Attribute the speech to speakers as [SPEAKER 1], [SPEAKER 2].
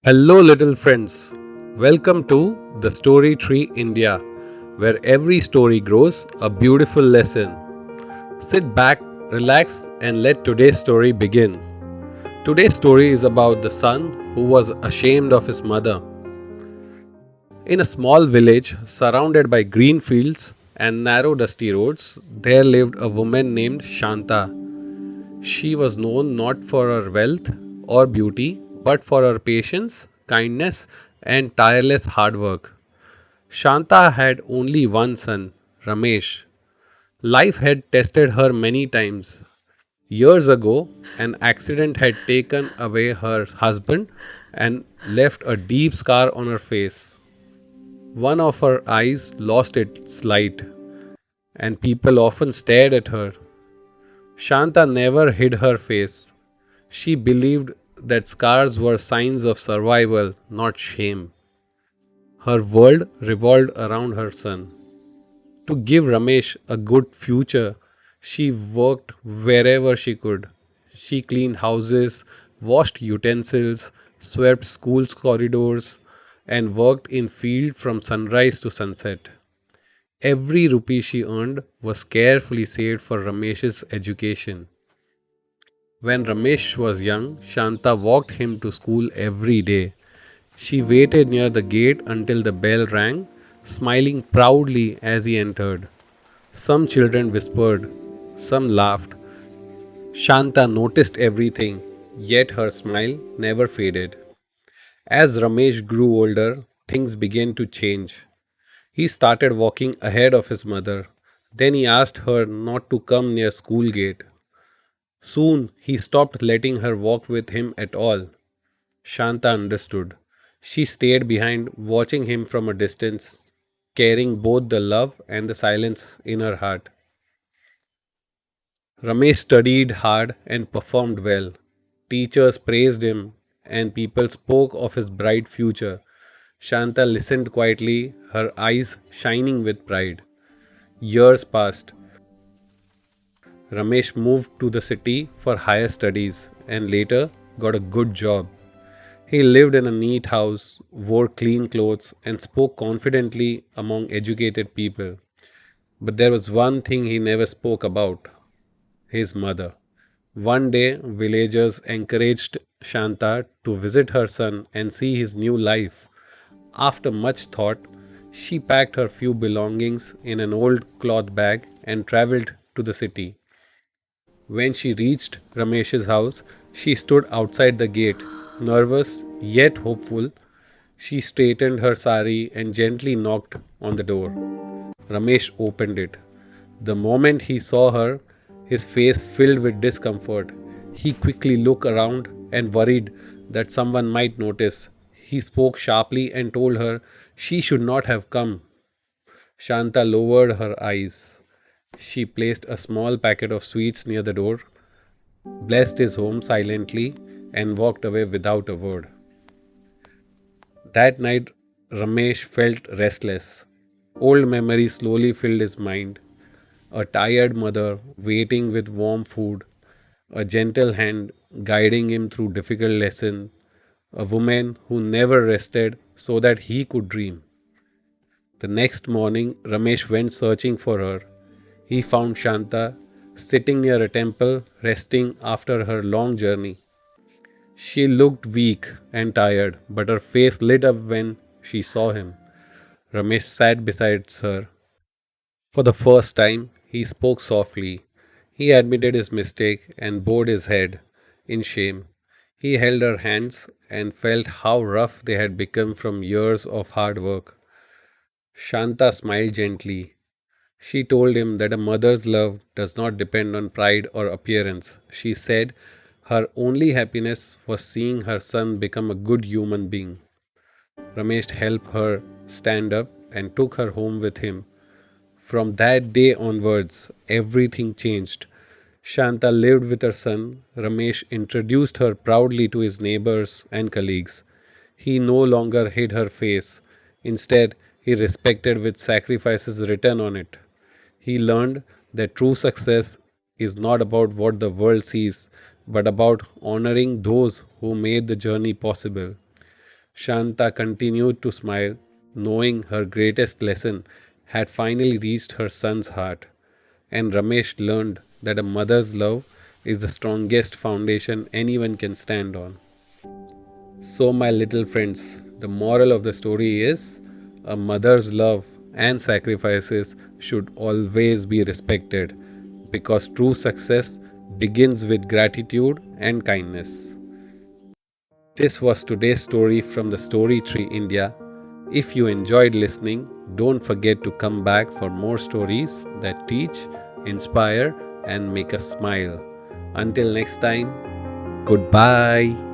[SPEAKER 1] Hello, little friends. Welcome to the Story Tree India, where every story grows a beautiful lesson. Sit back, relax, and let today's story begin. Today's story is about the son who was ashamed of his mother. In a small village surrounded by green fields and narrow, dusty roads, there lived a woman named Shanta. She was known not for her wealth or beauty, but for her patience, kindness, and tireless hard work. Shanta had only one son, Ramesh. Life had tested her many times. Years ago, an accident had taken away her husband and left a deep scar on her face. One of her eyes lost its light, and people often stared at her. Shanta never hid her face. She believed that scars were signs of survival, not shame. Her world revolved around her son. To give Ramesh a good future, she worked wherever she could. She cleaned houses, washed utensils, swept schools' corridors, and worked in field from sunrise to sunset. Every rupee she earned was carefully saved for Ramesh's education. When Ramesh was young, Shanta walked him to school every day. She waited near the gate until the bell rang, smiling proudly as he entered. Some children whispered, some laughed. Shanta noticed everything, yet her smile never faded. As Ramesh grew older, things began to change. He started walking ahead of his mother. Then he asked her not to come near school gate. Soon he stopped letting her walk with him at all. Shanta understood. She stayed behind, watching him from a distance, carrying both the love and the silence in her heart. Ramesh studied hard and performed well. Teachers praised him, and people spoke of his bright future. Shanta listened quietly, her eyes shining with pride. Years passed. Ramesh moved to the city for higher studies and later got a good job. He lived in a neat house, wore clean clothes, and spoke confidently among educated people. But there was one thing he never spoke about: his mother. One day, villagers encouraged Shanta to visit her son and see his new life. After much thought, she packed her few belongings in an old cloth bag and traveled to the city. When she reached Ramesh's house, she stood outside the gate, nervous yet hopeful. She straightened her sari and gently knocked on the door. Ramesh opened it. The moment he saw her, his face filled with discomfort. He quickly looked around and worried that someone might notice. He spoke sharply and told her she should not have come. Shanta lowered her eyes. She placed a small packet of sweets near the door, blessed his home silently, and walked away without a word. That night, Ramesh felt restless. Old memories slowly filled his mind. A tired mother waiting with warm food, a gentle hand guiding him through difficult lessons, a woman who never rested so that he could dream. The next morning, Ramesh went searching for her. He found Shanta sitting near a temple, resting after her long journey. She looked weak and tired, but her face lit up when she saw him. Ramesh sat beside her. For the first time, he spoke softly. He admitted his mistake and bowed his head in shame. He held her hands and felt how rough they had become from years of hard work. Shanta smiled gently. She told him that a mother's love does not depend on pride or appearance. She said her only happiness was seeing her son become a good human being. Ramesh helped her stand up and took her home with him. From that day onwards, everything changed. Shanta lived with her son. Ramesh introduced her proudly to his neighbors and colleagues. He no longer hid her face. Instead, he respected with sacrifices written on it. He learned that true success is not about what the world sees, but about honoring those who made the journey possible. Shanta continued to smile, knowing her greatest lesson had finally reached her son's heart. And Ramesh learned that a mother's love is the strongest foundation anyone can stand on. So, my little friends, the moral of the story is a mother's love and sacrifices should always be respected because true success begins with gratitude and kindness. This was today's story from the Story Tree India. If you enjoyed listening, don't forget to come back for more stories that teach, inspire, and make us smile. Until next time, goodbye.